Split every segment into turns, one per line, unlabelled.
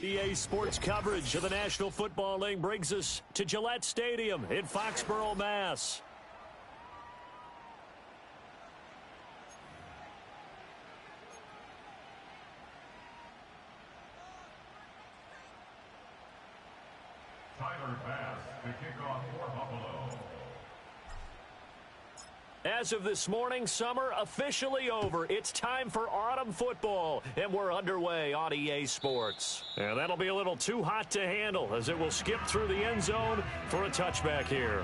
EA Sports coverage of the National Football League brings us to Gillette Stadium in Foxborough, Mass.
The kickoff for Buffalo.
As of this morning, summer officially over. It's time for autumn football, and we're underway on EA Sports. And that'll be a little too hot to handle as it will skip through the end zone for a touchback here.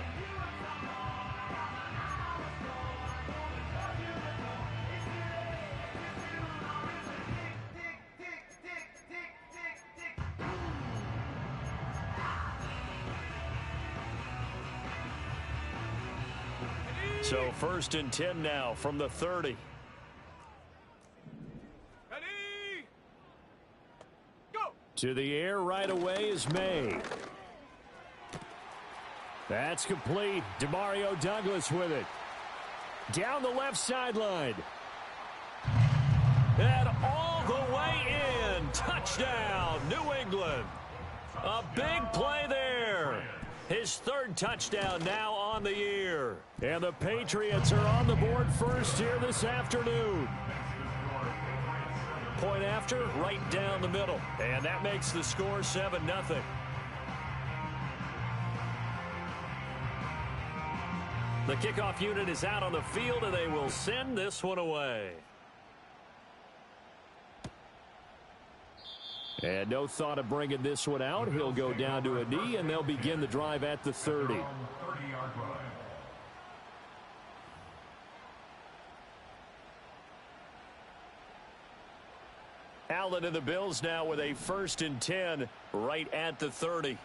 So 1st and 10 now from the 30.
Ready? Go!
To the air right away is May. That's complete. Demario Douglas with it. Down the left sideline. And all the way in. Touchdown, New England. A big play there. His 3rd touchdown now on the year. And the Patriots are on the board first here this afternoon. Point after, right down the middle. And that makes the score 7-0. The kickoff unit is out on the field, and they will send this one away. And no thought of bringing this one out. He'll go down to a knee, and they'll begin the drive at the 30. Allen and the Bills now with a 1st and 10 right at the 30.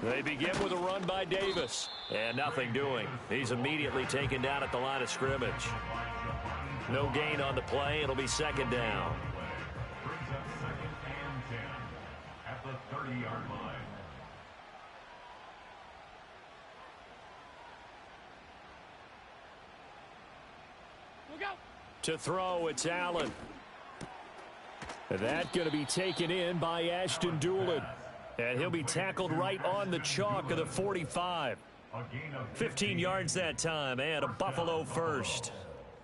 They begin with a run by Davis. And nothing doing. He's immediately taken down at the line of scrimmage. No gain on the play. It'll be 2nd down.
At the 30-yard line.
Look out!
To throw, it's Allen. That going to be taken in by Ashton Doolin. And he'll be tackled right on the chalk of the 45. 15 yards that time, and a Buffalo first.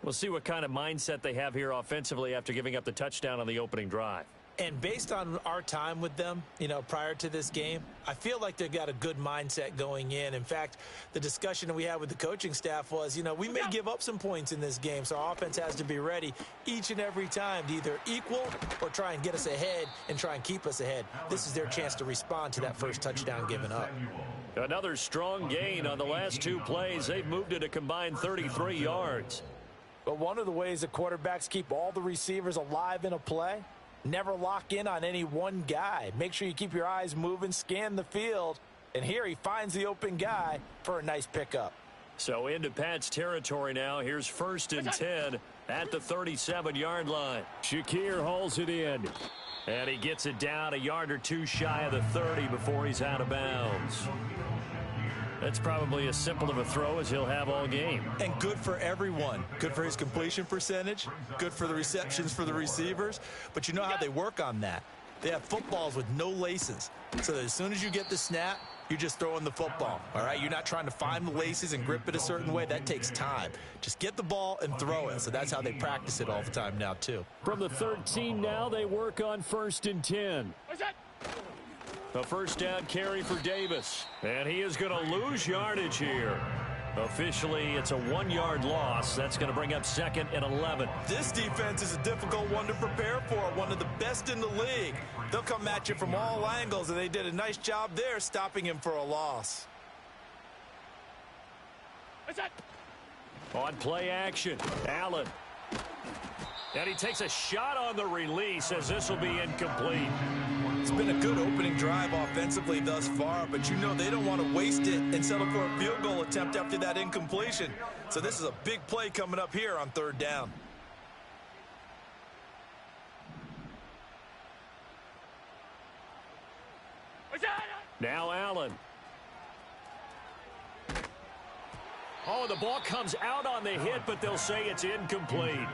We'll see what kind of mindset they have here offensively after giving up the touchdown on the opening drive.
And based on our time with them, prior to this game, I feel like they've got a good mindset going in. In fact, the discussion that we had with the coaching staff was, we may give up some points in this game, so our offense has to be ready each and every time to either equal or try and get us ahead and try and keep us ahead. This is their chance to respond to that first touchdown given up.
Another strong gain on the last 2 plays. They've moved it a combined 33 yards.
But one of the ways the quarterbacks keep all the receivers alive in a play, never lock in on any one guy. Make sure you keep your eyes moving, scan the field, and here he finds the open guy for a nice pickup.
So into Pat's territory now. Here's 1st and 10 at the 37-yard line. Shakir hauls it in. And he gets it down a yard or 2 shy of the 30 before he's out of bounds. That's probably as simple of a throw as he'll have all game.
And good for everyone. Good for his completion percentage. Good for the receptions for the receivers. But you know how they work on that. They have footballs with no laces. So that as soon as you get the snap, you're just throwing the football. All right? You're not trying to find the laces and grip it a certain way. That takes time. Just get the ball and throw it. So that's how they practice it all the time now, too.
From the 13 now, they work on 1st and 10.
What's that?
A 1st down carry for Davis. And he is going to lose yardage here. Officially, it's a 1-yard loss. That's going to bring up 2nd and 11.
This defense is a difficult one to prepare for. One of the best in the league. They'll come at you from all angles, and they did a nice job there stopping him for a loss.
What's that?
On play action, Allen. And he takes a shot on the release as this will be incomplete.
It's been a good opening drive offensively thus far, but they don't want to waste it and settle for a field goal attempt after that incompletion. So this is a big play coming up here on 3rd down.
Now Allen. Oh, the ball comes out on the hit, but they'll say it's incomplete.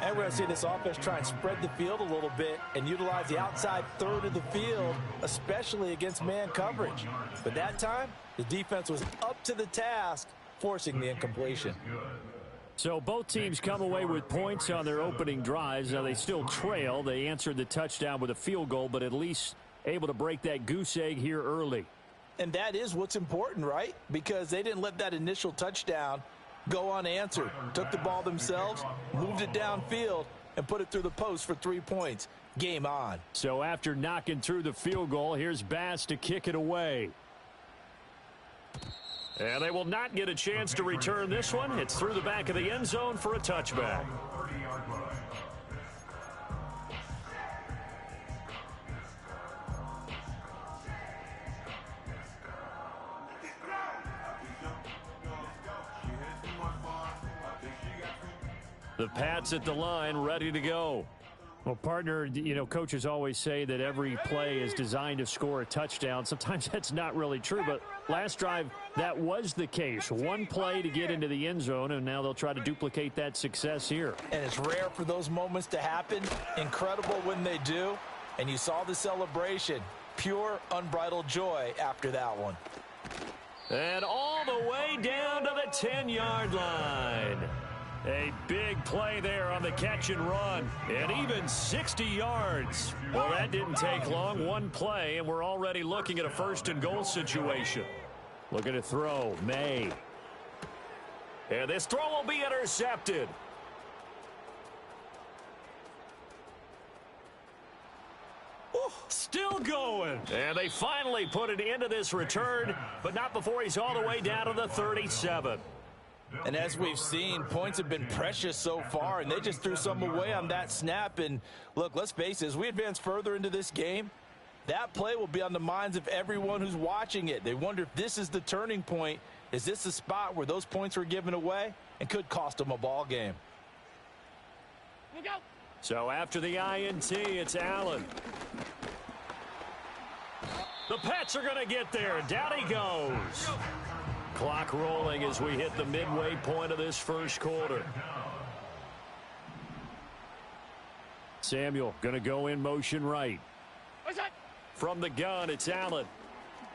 And we're going to see this offense try and spread the field a little bit and utilize the outside third of the field, especially against man coverage. But that time, the defense was up to the task, forcing the incompletion.
So both teams come away with points on their opening drives. Now they still trail. They answered the touchdown with a field goal, but at least able to break that goose egg here early.
And that is what's important, right? Because they didn't let that initial touchdown go unanswered. Took the ball themselves, moved it downfield, and put it through the post for 3 points. Game on.
So after knocking through the field goal, here's Bass to kick it away. And they will not get a chance to return this one. It's through the back of the end zone for a touchback. The Pats at the line, ready to go. Well, partner, you know, coaches always say that every play is designed to score a touchdown. Sometimes that's not really true, but last drive, that was the case. One play to get into the end zone, and now they'll try to duplicate that success here.
And it's rare for those moments to happen. Incredible when they do. And you saw the celebration. Pure, unbridled joy after that one.
And all the way down to the 10-yard line. A big play there on the catch and run, and even 60 yards. Well, that didn't take long. One play, and we're already looking at a first-and-goal situation. Looking to throw, May. And this throw will be intercepted. Still going. And they finally put an end to this return, but not before he's all the way down to the 37.
And as we've seen, points have been precious so far, and they just threw some away on that snap. And look, let's face it, as we advance further into this game, that play will be on the minds of everyone who's watching it. They wonder if this is the turning point. Is this the spot where those points were given away and could cost them a ball game?
We'll go.
So after the INT, it's Allen. The Pats are going to get there. Down he goes. Clock rolling as we hit the midway point of this first quarter. Samuel going to go in motion right. From the gun, it's Allen.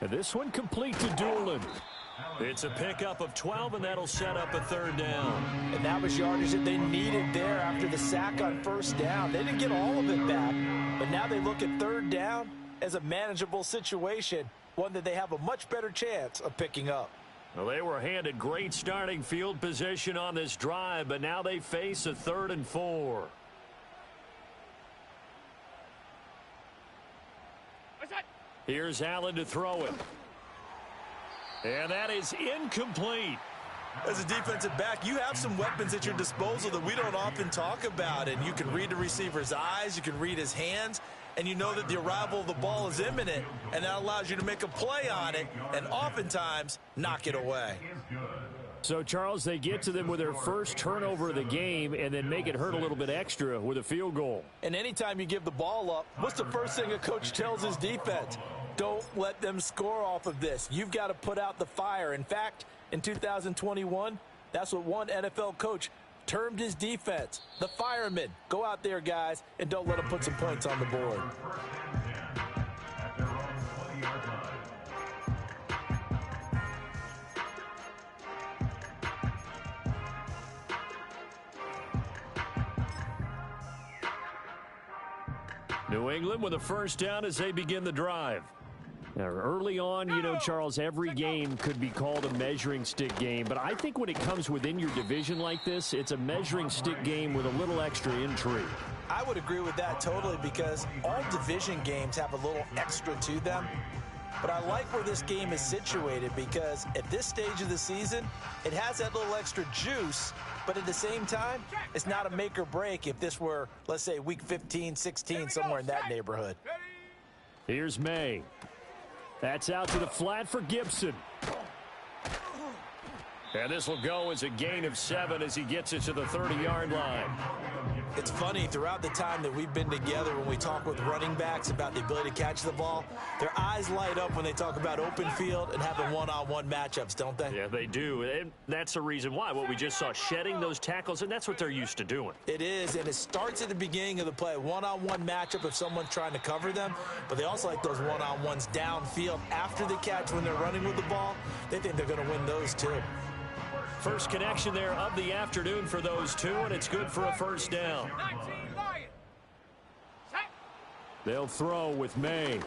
And this one complete to Doolin. It's a pickup of 12, and that'll set up a third down.
And that was yardage that they needed there after the sack on first down. They didn't get all of it back, but now they look at third down as a manageable situation, one that they have a much better chance of picking up.
Well, they were handed great starting field position on this drive, but now they face a 3rd and 4. Here's Allen to throw it. And that is incomplete.
As a defensive back, you have some weapons at your disposal that we don't often talk about. And you can read the receiver's eyes, you can read his hands, and you know that the arrival of the ball is imminent, and that allows you to make a play on it and oftentimes knock it away.
So, Charles, they get to them with their first turnover of the game and then make it hurt a little bit extra with a field goal.
And anytime you give the ball up, what's the first thing a coach tells his defense? Don't let them score off of this. You've got to put out the fire. In fact, in 2021, that's what one NFL coach termed his defense, the firemen. Go out there, guys, and don't let them put some points on the board.
New England with a first down as they begin the drive. Now, early on, you know, Charles, every game could be called a measuring stick game, but I think when it comes within your division like this, it's a measuring stick game with a little extra intrigue.
I would agree with that totally, because all division games have a little extra to them. But I like where this game is situated, because at this stage of the season, it has that little extra juice, but at the same time, it's not a make or break if this were, let's say, week 15, 16, somewhere in that neighborhood.
Here's May. That's out to the flat for Gibson. And this will go as a gain of 7 as he gets it to the 30-yard line.
It's funny, throughout the time that we've been together, when we talk with running backs about the ability to catch the ball, their eyes light up when they talk about open field and having one-on-one matchups, don't they?
Yeah, they do. And that's the reason why. What we just saw, shedding those tackles, and that's what they're used to doing.
It is, and it starts at the beginning of the play. One-on-one matchup if someone's trying to cover them, but they also like those one-on-ones downfield after the catch when they're running with the ball. They think they're going to win those too.
First connection there of the afternoon for those two, and it's good for a first down. They'll throw with May.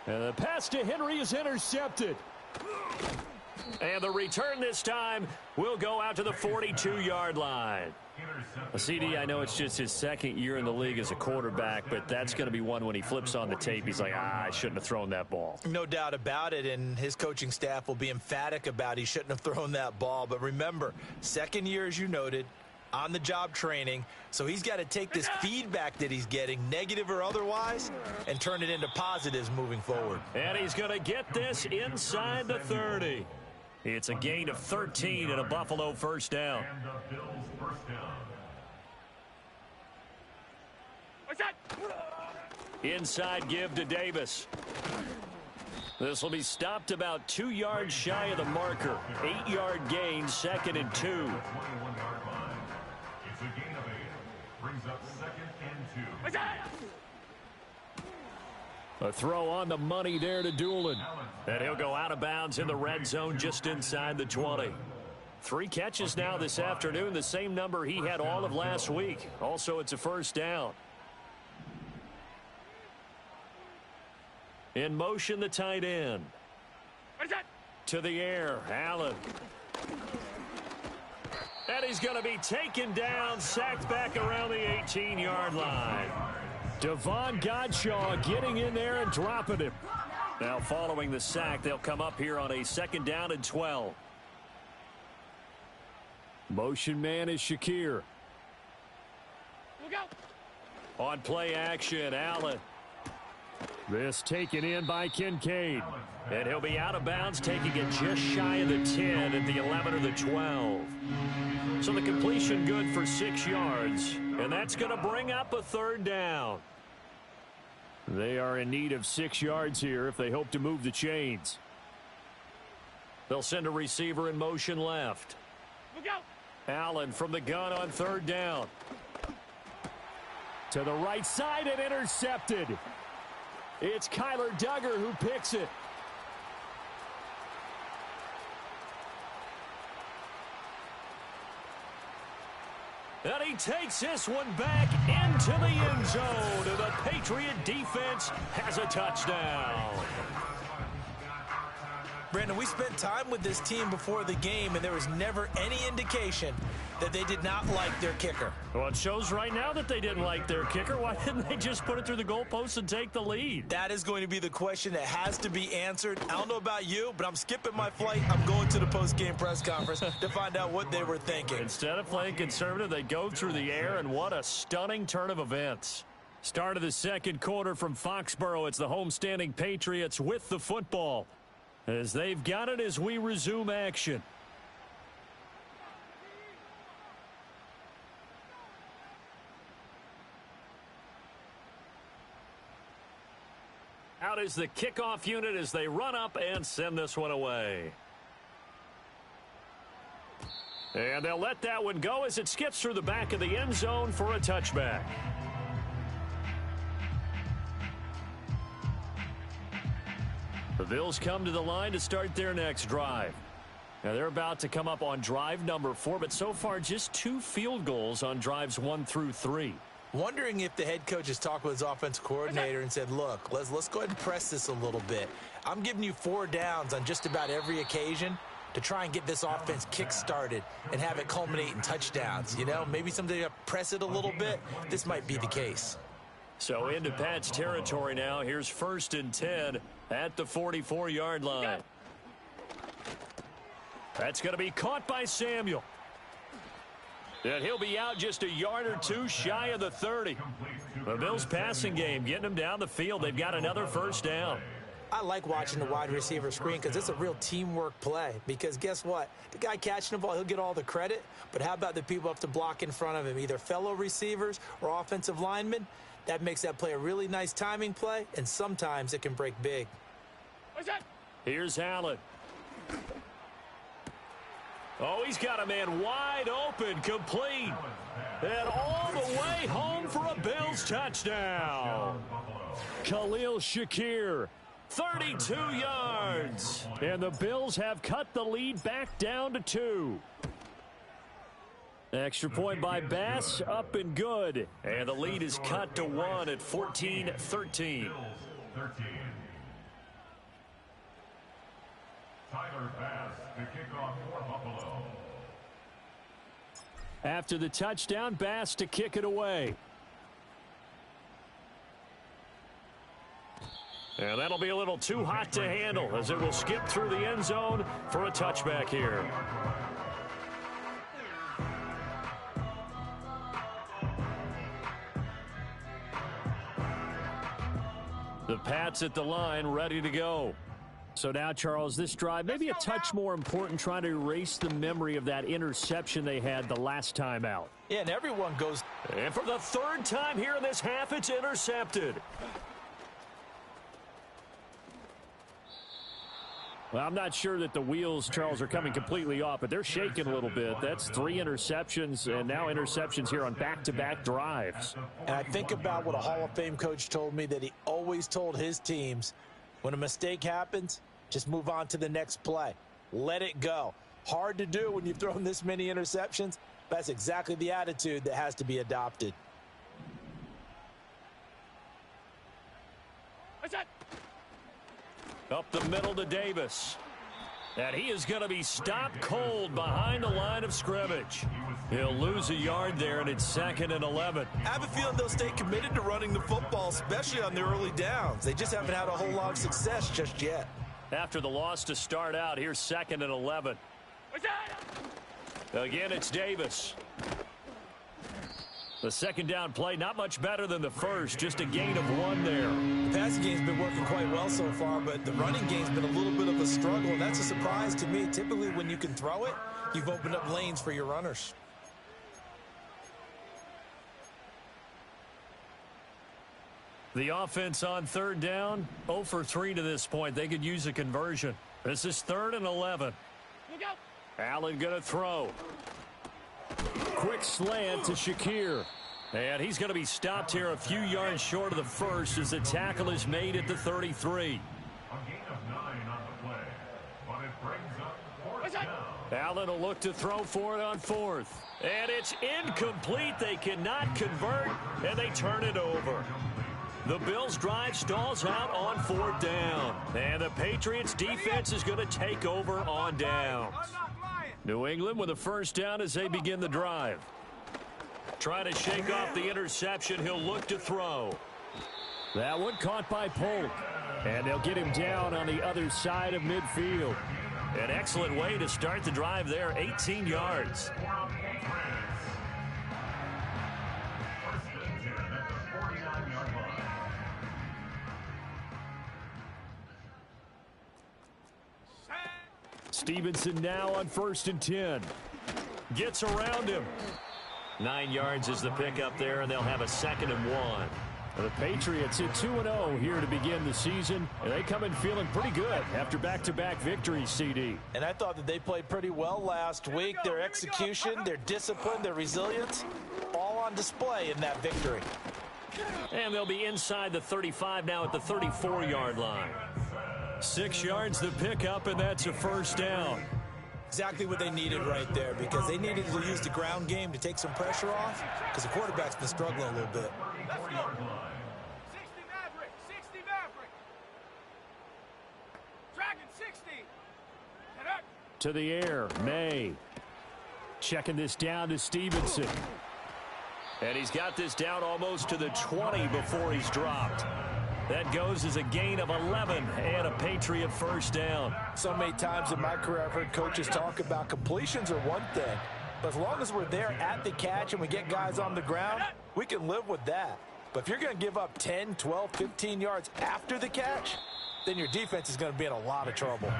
And the pass to Henry is intercepted. And the return this time will go out to the 42-yard line. CD, I know it's just his second year in the league as a quarterback, but that's going to be one when he flips on the tape. He's like, I shouldn't have thrown that ball.
No doubt about it, and his coaching staff will be emphatic about he shouldn't have thrown that ball. But remember, second year, as you noted, on-the-job training, so he's got to take this feedback that he's getting, negative or otherwise, and turn it into positives moving forward.
And he's going to get this inside the 30. It's a gain of 13 and a Buffalo first down.
And the Bills first down.
Inside give to Davis. This will be stopped about 2 yards shy of the marker. 8-yard gain, 2nd and 2.
21-yard line. It's a gain of 8. Brings up 2nd and 2.
A throw on the money there to Doolin. And he'll go out of bounds in the red zone just inside the 20. 3 catches now this afternoon, the same number he had all of last week. Also, it's a first down. In motion, the tight end. To the air, Allen. And he's going to be taken down, sacked back around the 18-yard line. Devon Godshaw getting in there and dropping him. Now following the sack, they'll come up here on a 2nd down and 12. Motion man is Shakir. On play action, Allen. This taken in by Kincaid. And he'll be out of bounds, taking it just shy of the 10 at the 11 or the 12. So the completion good for 6 yards. And that's going to bring up a 3rd down. They are in need of 6 yards here if they hope to move the chains. They'll send a receiver in motion left. Allen from the gun on 3rd down. To the right side and intercepted. It's Kyler Duggar who picks it. And he takes this one back into the end zone. And the Patriot defense has a touchdown.
Brandon, we spent time with this team before the game, and there was never any indication that they did not like their kicker.
Well, it shows right now that they didn't like their kicker. Why didn't they just put it through the goalpost and take the lead?
That is going to be the question that has to be answered. I don't know about you, but I'm skipping my flight. I'm going to the post-game press conference to find out what they were thinking.
Instead of playing conservative, they go through the air, and what a stunning turn of events. Start of the 2nd quarter from Foxborough. It's the homestanding Patriots with the football, as they've got it as we resume action. Out is the kickoff unit as they run up and send this one away. And they'll let that one go as it skips through the back of the end zone for a touchback. The Bills come to the line to start their next drive. Now they're about to come up on drive number 4, but so far just 2 field goals on drives 1 through 3.
Wondering if the head coach has talked with his offensive coordinator and said, look, let's go ahead and press this a little bit. I'm giving you 4 downs on just about every occasion to try and get this offense kick-started and have it culminate in touchdowns. You know, maybe someday to press it a little bit. This might be the case.
So into Pat's territory now. Here's 1st and 10 at the 44-yard line. That's going to be caught by Samuel. And he'll be out just a yard or 2 shy of the 30. The Bills passing game getting them down the field. They've got another first down.
I like watching the wide receiver screen because it's a real teamwork play. Because guess what? The guy catching the ball, he'll get all the credit. But how about the people who have to block in front of him, either fellow receivers or offensive linemen? That makes that play a really nice timing play, and sometimes it can break big.
Here's Allen. Oh, he's got a man wide open, complete. And all the way home for a Bills touchdown. Khalil Shakir, 32 yards. And the Bills have cut the lead back down to 2. Extra point by Bass, up and good. And the lead is cut to 1 at 14-13.
Tyler Bass to kick off for Buffalo.
After the touchdown, Bass to kick it away. And that'll be a little too hot to handle as it will skip through the end zone for a touchback here. The Pats at the line, ready to go. So now, Charles, this drive maybe a touch more important, trying to erase the memory of that interception they had the last time out.
Yeah, and everyone goes.
And for the third time here in this half, it's intercepted. Well, I'm not sure that the wheels, Charles, are coming completely off, but they're shaking a little bit. That's 3 interceptions, and now interceptions here on back-to-back drives.
And I think about what a Hall of Fame coach told me that he always told his teams, when a mistake happens, just move on to the next play. Let it go. Hard to do when you've thrown this many interceptions. That's exactly the attitude that has to be adopted.
Up the middle to Davis. And he is going to be stopped cold behind the line of scrimmage. He'll lose a yard there, and it's 2nd and 11.
I have a feeling they'll stay committed to running the football, especially on the early downs. They just haven't had a whole lot of success just yet.
After the loss to start out, here's 2nd and 11. Again, it's Davis. The second down play, not much better than the first, just a gain of 1 there.
The passing game's been working quite well so far, but the running game's been a little bit of a struggle, and that's a surprise to me. Typically, when you can throw it, you've opened up lanes for your runners.
The offense on 3rd down, 0 for 3 to this point. They could use a conversion. This is 3rd and 11. Allen going to throw. Quick slant to Shakir. And he's going to be stopped here a few yards short of the first as the tackle is made at the 33.
A gain of 9 on the play, but it brings up 4th down.
Allen will look to throw for it on 4th. And it's incomplete. They cannot convert, and they turn it over. The Bills' drive stalls out on 4th down. And the Patriots' defense is going to take over on downs. New England with a first down as they begin the drive. Trying to shake off the interception. He'll look to throw. That one caught by Polk. And they'll get him down on the other side of midfield. An excellent way to start the drive there, 18 yards. Stevenson now on 1st and 10. Gets around him. 9 yards is the pickup there, and they'll have a 2nd and 1. The Patriots at 2-0 here to begin the season. And they come in feeling pretty good after back-to-back victories, CD.
And I thought that they played pretty well last week. Their execution, their discipline, their resilience, all on display in that victory.
And they'll be inside the 35 now at the 34-yard line. 6 yards the pickup, and that's a first down.
Exactly what they needed right there, because they needed to use the ground game to take some pressure off, because the quarterback's been struggling a little bit.
60 Maverick, 60 Maverick. Dragon 60.
To the air, May. Checking this down to Stevenson. And he's got this down almost to the 20 before he's dropped. That goes as a gain of 11 and a Patriot first down.
So many times in my career I've heard coaches talk about completions are one thing, but as long as we're there at the catch and we get guys on the ground, we can live with that. But if you're going to give up 10, 12, 15 yards after the catch, then your defense is going to be in a lot of trouble.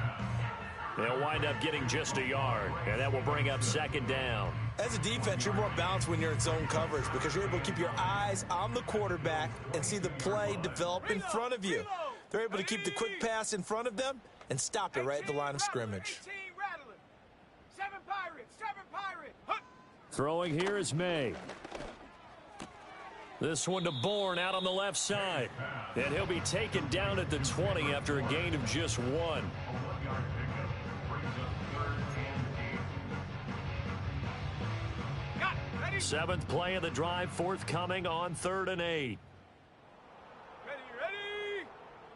They'll wind up getting just a yard, and that will bring up second down.
As a defense, you're more balanced when you're in zone coverage because you're able to keep your eyes on the quarterback and see the play develop in front of you. They're able to keep the quick pass in front of them and stop it right at the line of scrimmage.
18 rattling. 7 Pirates, 7 Pirates. Hup.
Throwing here is May. This one to Bourne out on the left side. And he'll be taken down at the 20 after a gain of just 1.
A 1-yard pickup brings up 3rd and 8.
Got it. Ready?
7th play of the drive forthcoming on 3rd and 8.
Ready.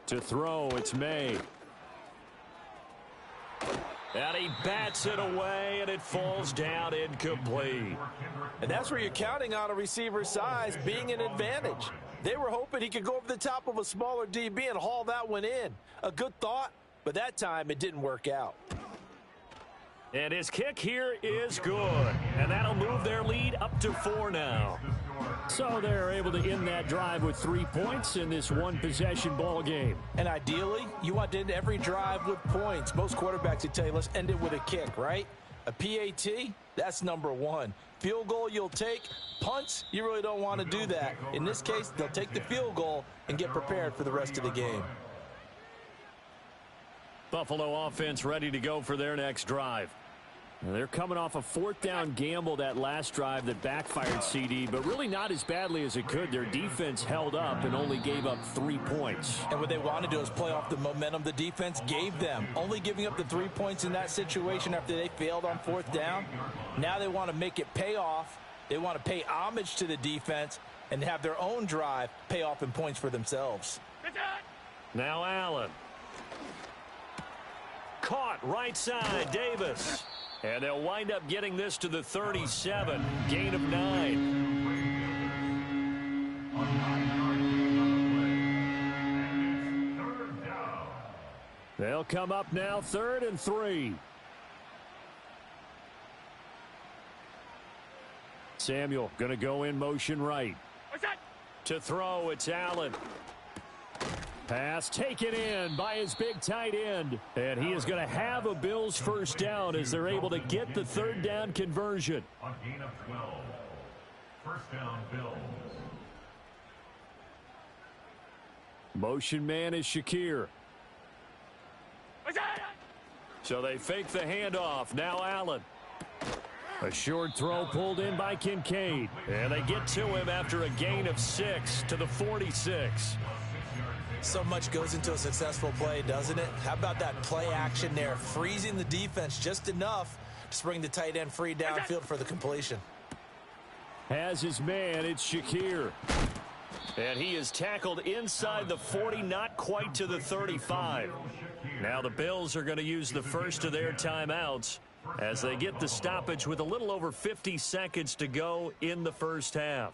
To throw, it's May. And he bats it away, and it falls down incomplete.
And that's where you're counting on a receiver's size being an advantage. They were hoping he could go over the top of a smaller DB and haul that one in. A good thought, but that time it didn't work out.
And his kick here is good. And that'll move their lead up to 4 now. So they're able to end that drive with 3 points in this one-possession ball game.
And ideally, you want to end every drive with points. Most quarterbacks would tell you, let's end it with a kick, right? A PAT, that's number 1. Field goal you'll take. Punts, you really don't want to do that. In this case, they'll take the field goal and get prepared for the rest of the game.
Buffalo offense ready to go for their next drive. Now they're coming off a 4th down gamble that last drive that backfired CD, but really not as badly as it could. Their defense held up and only gave up 3 points.
And what they want to do is play off the momentum the defense gave them. Only giving up the 3 points in that situation after they failed on 4th down. Now they want to make it pay off. They want to pay homage to the defense and have their own drive pay off in points for themselves.
Now Allen. Caught right side, Davis. And they'll wind up getting this to the 37. Gain of 9.
On 9-yard pickup on the play. And it's 3rd down.
They'll come up now 3rd and 3. Samuel going to go in motion right.
What's that?
To throw, it's Allen. Pass taken in by his big tight end. And he is going to have a Bills first down as they're able to get the 3rd down conversion.
On gain of 12. First down, Bills.
Motion man is Shakir.
What's that?
So they fake the handoff. Now Allen. A short throw pulled in by Kincaid. And they get to him after a gain of 6 to the 46.
So much goes into a successful play, doesn't it? How about that play action there, freezing the defense just enough to bring the tight end free downfield for the completion.
Has his man, it's Shakir. And he is tackled inside the 40, not quite to the 35. Now the Bills are going to use the first of their timeouts as they get the stoppage with a little over 50 seconds to go in the first half.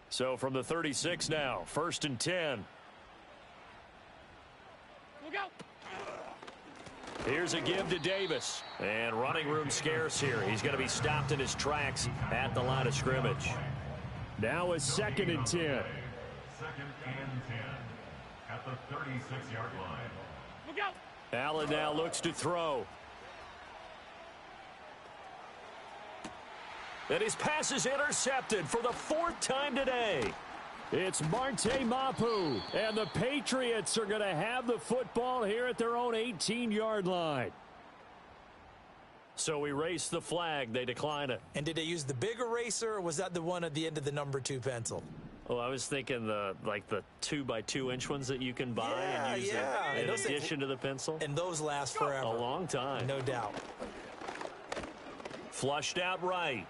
So from the 36 now, 1st and 10.
We'll go.
Here's a give to Davis. And running room scarce here. He's going to be stopped in his tracks at the line of scrimmage. Now a 2nd and 10.
2nd and 10 at the 36-yard line.
We'll go.
Allen now looks to throw. And his pass is intercepted for the 4th time today. It's Marte Mapu, and the Patriots are going to have the football here at their own 18-yard line. So erase the flag. They decline it.
And did they use the big eraser, or was that the one at the end of the number 2 pencil?
Oh, I was thinking the 2x2-inch ones that you can buy and use in addition to the pencil.
And those last forever.
A long time.
No doubt.
Flushed out right.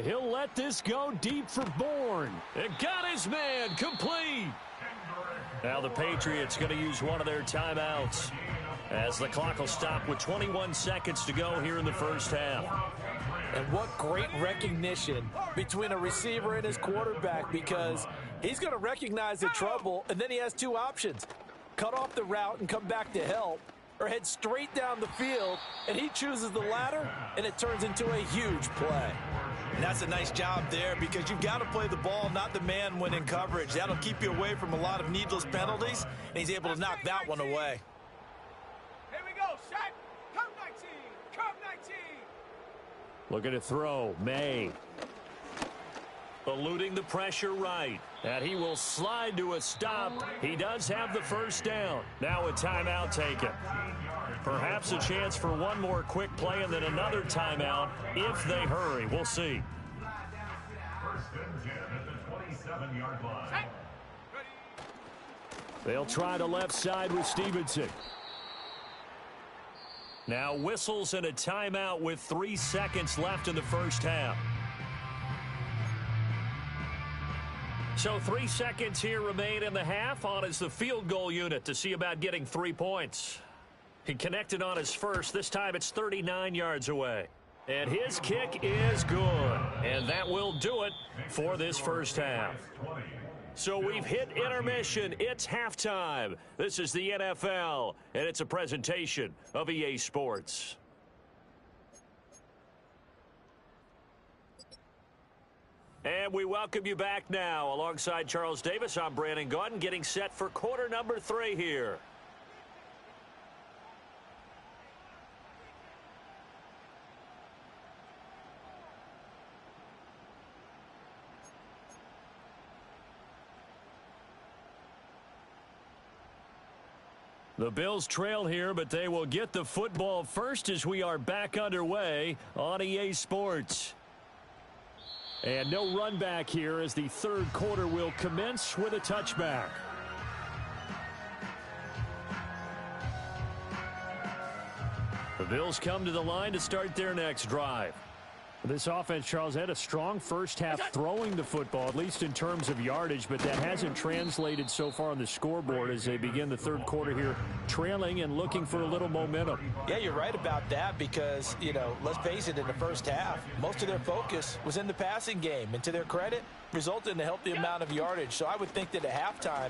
He'll let this go deep for Bourne. And got his man complete. Now the Patriots going to use one of their timeouts as the clock will stop with 21 seconds to go here in the first half.
And what great recognition between a receiver and his quarterback, because he's going to recognize the trouble, and then he has 2 options. Cut off the route and come back to help, or head straight down the field, and he chooses the latter, and it turns into a huge play.
And that's a nice job there because you've got to play the ball, not the man when in coverage. That'll keep you away from a lot of needless penalties, and he's able to knock that one away.
Here we go, shot. Come 19. Come 19.
Looking to throw. May. Eluding the pressure right. And he will slide to a stop. He does have the first down. Now a timeout taken. Perhaps a chance for one more quick play and then another timeout if they hurry. We'll see.
First and 10 at the 27-yard line.
Set.
They'll try the left side with Stevenson. Now whistles and a timeout with 3 seconds left in the first half. So 3 seconds here remain in the half. On is the field goal unit to see about getting 3 points. He connected on his first. This time it's 39 yards away. And his kick is good. And that will do it for this first half. So we've hit intermission. It's halftime. This is the NFL, and it's a presentation of EA Sports. And we welcome you back now. Alongside Charles Davis, I'm Brandon Gaudin, getting set for quarter number 3 here. The Bills trail here, but they will get the football first as we are back underway on EA Sports. And no run back here as the third quarter will commence with a touchback. The Bills come to the line to start their next drive. This offense, Charles, had a strong first half throwing the football, at least in terms of yardage, but that hasn't translated so far on the scoreboard as they begin the third quarter here, trailing and looking for a little momentum.
Yeah, you're right about that because, let's face it, in the first half, most of their focus was in the passing game. And to their credit, resulted in a healthy amount of yardage. So I would think that at halftime,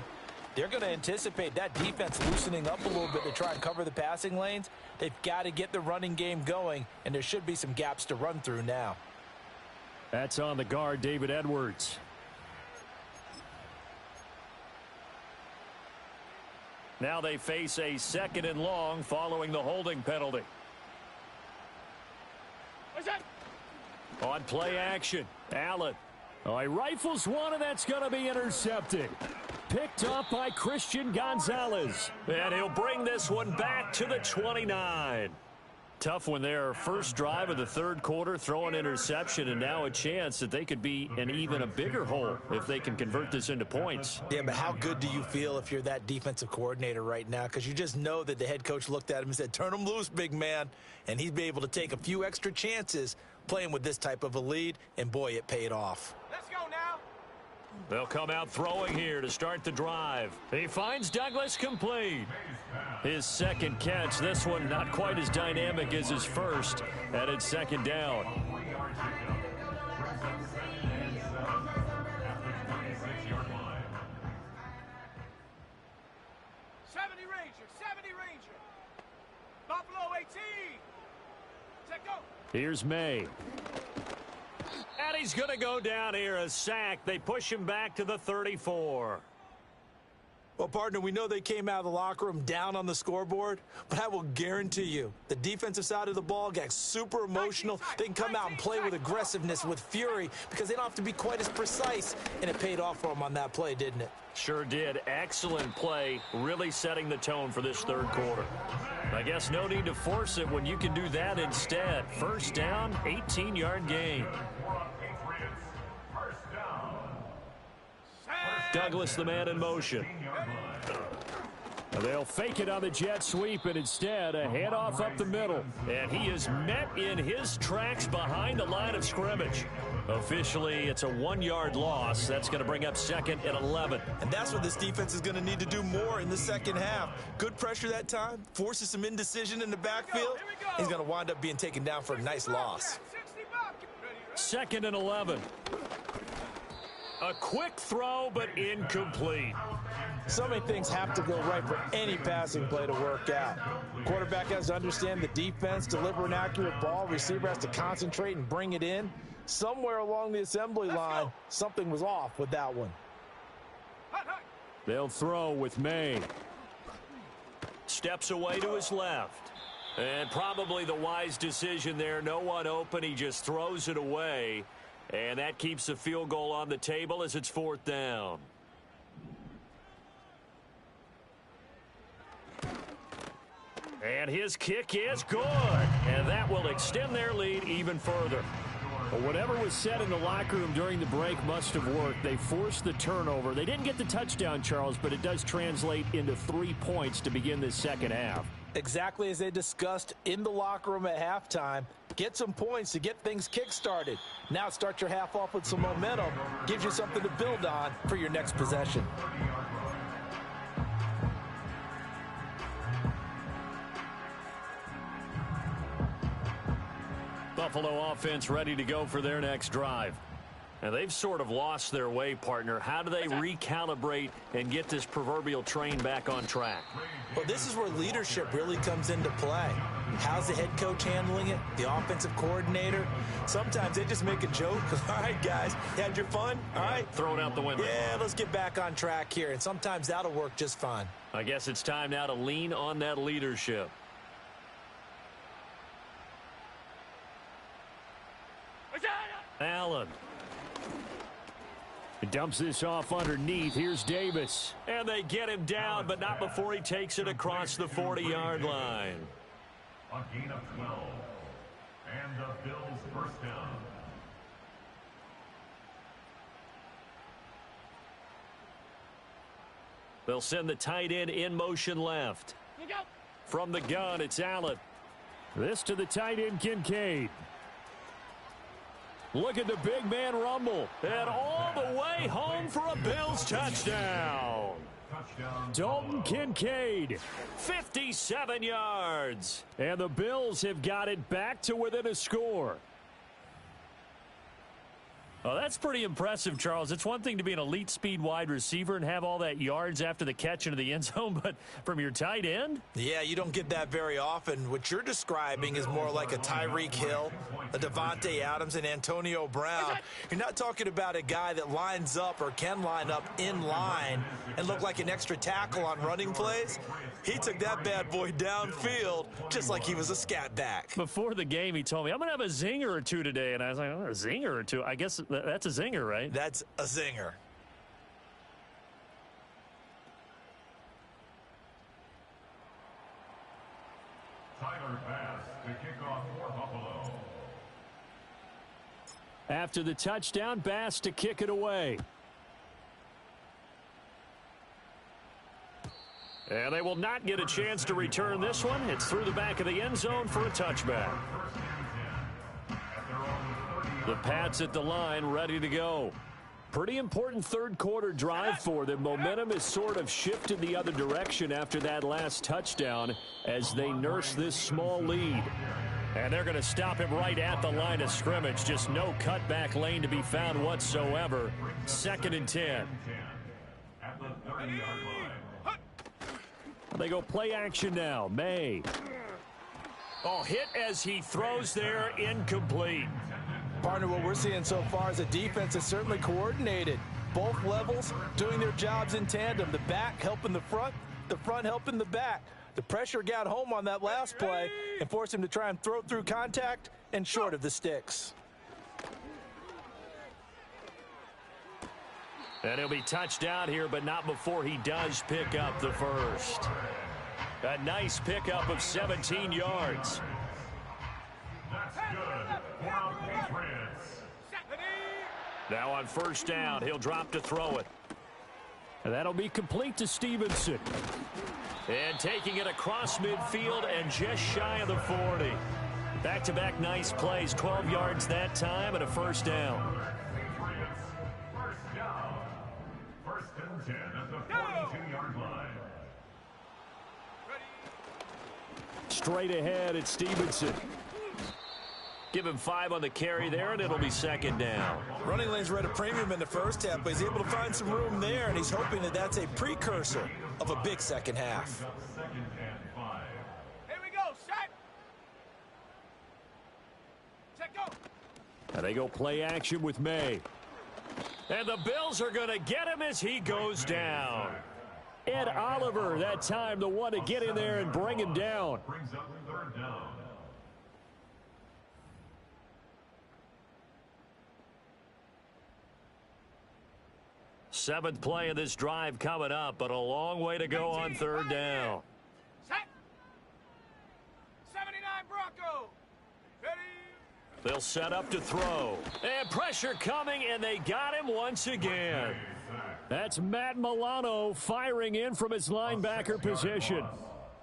they're going to anticipate that defense loosening up a little bit to try and cover the passing lanes. They've got to get the running game going, and there should be some gaps to run through now.
That's on the guard, David Edwards. Now they face a 2nd and long following the holding penalty.
What's that?
On play action, Allen. Oh, he rifles one, and that's going to be intercepted. Picked up by Christian Gonzalez. And he'll bring this one back to the 29. Tough one there. First drive of the third quarter, throw an interception, and now a chance that they could be in even a bigger hole if they can convert this into points.
Yeah, but how good do you feel if you're that defensive coordinator right now? Because you just know that the head coach looked at him and said, turn him loose, big man. And he'd be able to take a few extra chances playing with this type of a lead, and boy, it paid off.
Let's go now.
They'll come out throwing here to start the drive. He finds Douglas complete. His second catch, this one not quite as dynamic as his first, and it's 2nd down.
70 Ranger, 70 Ranger. Buffalo 18. Check go.
Here's May. And he's going to go down here, a sack. They push him back to the 34.
Well, partner, we know they came out of the locker room down on the scoreboard, but I will guarantee you the defensive side of the ball got super emotional. They can come out and play with aggressiveness, with fury, because they don't have to be quite as precise, and it paid off for them on that play, didn't it?
Sure did. Excellent play, really setting the tone for this third quarter. I guess no need to force it when you can do that instead. First down, 18-yard gain. Douglas, the man in motion. They'll fake it on the jet sweep, and instead a handoff up the middle. And he is met in his tracks behind the line of scrimmage. Officially, it's a 1-yard loss. That's going to bring up 2nd and 11.
And that's what this defense is going to need to do more in the second half. Good pressure that time, forces some indecision in the backfield. He's going to wind up being taken down for a nice loss.
2nd and 11. A quick throw, but incomplete.
So many things have to go right for any passing play to work out. Quarterback has to understand the defense, deliver an accurate ball. Receiver has to concentrate and bring it in. somewhere along the assembly line, something was off with that one.
They'll throw with May. Steps away to his left. And probably the wise decision there. No one open. He just throws it away. And that keeps the field goal on the table as it's 4th down. And his kick is good. And that will extend their lead even further.
Well, whatever was said in the locker room during the break must have worked. They forced the turnover. They didn't get the touchdown, Charles, but it does translate into 3 points to begin this second half.
Exactly as they discussed in the locker room at halftime. Get some points to get things kick-started. Now start your half off with some momentum. Gives you something to build on for your next possession.
Buffalo offense ready to go for their next drive. And they've sort of lost their way, partner. How do they recalibrate and get this proverbial train back on track?
Well, this is where leadership really comes into play. How's the head coach handling it? The offensive coordinator? Sometimes they just make a joke. All right, guys, you had your fun? All right.
Throw it out the window.
Yeah, let's get back on track here. And sometimes that'll work just fine.
I guess it's time now to lean on that leadership. Allen.
He dumps this off underneath. Here's Davis.
And they get him down, but not before he takes it across the 40-yard line.
A gain of 12. And the Bills first down.
They'll send the tight end in motion left. From the gun, it's Allen.
This to the tight end, Kincaid. Look at the big man rumble.
And all the way home for a Bills touchdown.
Dalton Kincaid.
57 yards.
And the Bills have got it back to within a score.
Oh, that's pretty impressive, Charles. It's one thing to be an elite speed wide receiver and have all that yards after the catch into the end zone, but from your tight end?
Yeah, you don't get that very often. What you're describing is more like a Tyreek Hill, a Devontae Adams, and Antonio Brown. You're not talking about a guy that lines up or can line up in line and look like an extra tackle on running plays. He took that bad boy downfield just like he was a scat back.
Before the game, he told me, I'm going to have a zinger or two today. And I was like, oh, a zinger or two? I guess that's a zinger, right?
That's a zinger.
Tyler Bass to kick off for Buffalo.
After the touchdown, Bass to kick it away.
And they will not get a chance to return this one. It's through the back of the end zone for a touchback. The Pats at the line, ready to go.
Pretty important third quarter drive for them. Momentum has sort of shifted the other direction after that last touchdown as they nurse this small lead.
And they're going to stop him right at the line of scrimmage. Just no cutback lane to be found whatsoever. 2nd and 10.
At the 30-yard line.
They go play action now. May.
Oh, hit as he throws there, incomplete.
Partner, what we're seeing so far is a defense that's certainly coordinated. Both levels doing their jobs in tandem. The back helping the front helping the back. The pressure got home on that last play and forced him to try and throw through contact and short of the sticks.
And he'll be touched down here, but not before he does pick up the first. A nice pickup of 17 yards.
That's good for the Patriots.
Now on first down, he'll drop to throw it.
And that'll be complete to Stevenson.
And taking it across midfield and just shy of the 40. Back-to-back nice plays, 12 yards that time and a first down.
Patriots first down. 1st and 10 at the 42-yard line.
Straight ahead, it's Stevenson.
Give him 5 on the carry there, and it'll be 2nd down.
Running lanes were at a premium in the first half, but he's able to find some room there, and he's hoping that that's a precursor of a big second half.
2nd and 5.
Here we go, set. Check go.
And they go play action with May.
And the Bills are going to get him as he goes down.
Ed Oliver, that time, the one to get in there and bring him down.
Brings up third down.
Seventh play of this drive coming up, but a long way to go on third down.
Set. 79 Bronco. Ready.
They'll set up to throw. And pressure coming, and they got him once again.
That's Matt Milano firing in from his linebacker position.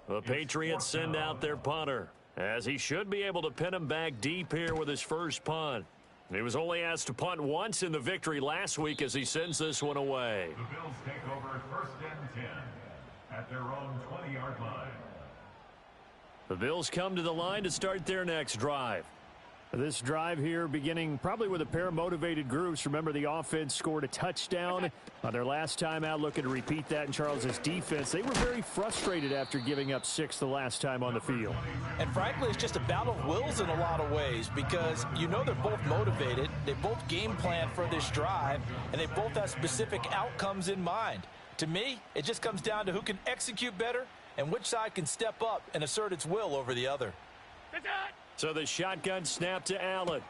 The Patriots send out their punter, as he should be able to pin him back deep here with his first punt. He was only asked to punt once in the victory last week as he sends this one away.
The Bills take over first and 10 at their own 20-yard line.
The Bills come to the line to start their next drive.
This drive here beginning probably with a pair of motivated groups. Remember, the offense scored a touchdown on their last time out, looking to repeat that in Charles's defense. They were very frustrated after giving up 6 the last time on the field.
And frankly, it's just a battle of wills in a lot of ways because you know they're both motivated. They both game plan for this drive, and they both have specific outcomes in mind. To me, it just comes down to who can execute better and which side can step up and assert its will over the other.
So the shotgun snap to Allen.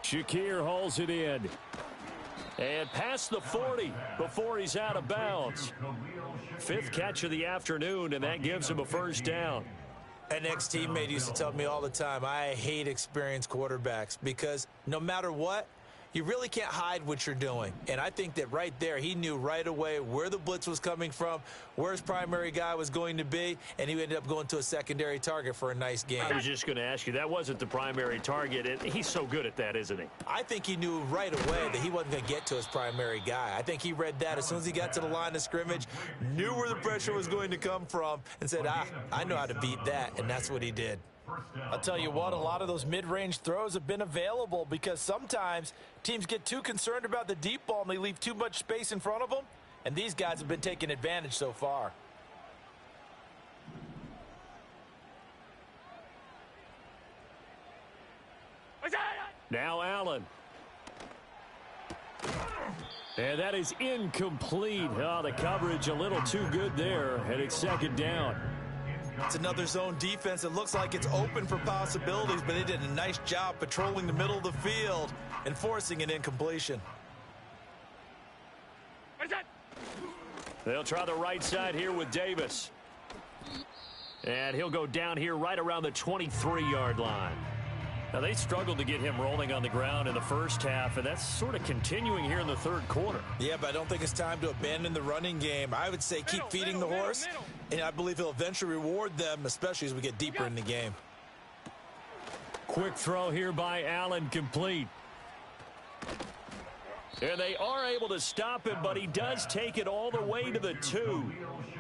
Shakir hauls it in. And past the 40 before he's out of bounds. Fifth catch of the afternoon, and that gives him a first down.
An ex-teammate used to tell me all the time, I hate experienced quarterbacks because no matter what, you really can't hide what you're doing. And I think that right there, he knew right away where the blitz was coming from, where his primary guy was going to be, and he ended up going to a secondary target for a nice game.
I was just going to ask you, that wasn't the primary target. And he's so good at that, isn't he?
I think he knew right away that he wasn't going to get to his primary guy. I think he read that as soon as he got to the line of scrimmage, knew where the pressure was going to come from, and said, I know how to beat that, and that's what he did.
I'll tell you what, a lot of those mid-range throws have been available because sometimes teams get too concerned about the deep ball and they leave too much space in front of them, and these guys have been taking advantage so far.
Now Allen. And that is incomplete. Oh, the coverage a little too good there, and it's second down.
It's another zone defense that looks like it's open for possibilities, but they did a nice job patrolling the middle of the field and forcing an incompletion.
They'll try the right side here with Davis. And he'll go down here right around the 23-yard line. Now, they struggled to get him rolling on the ground in the first half, and that's sort of continuing here in the third quarter.
Yeah, but I don't think it's time to abandon the running game. I would say keep feeding the horse, and I believe he'll eventually reward them, especially as we get deeper in the game.
Quick throw here by Allen, complete. And they are able to stop him, but he does take it all the way to the 2.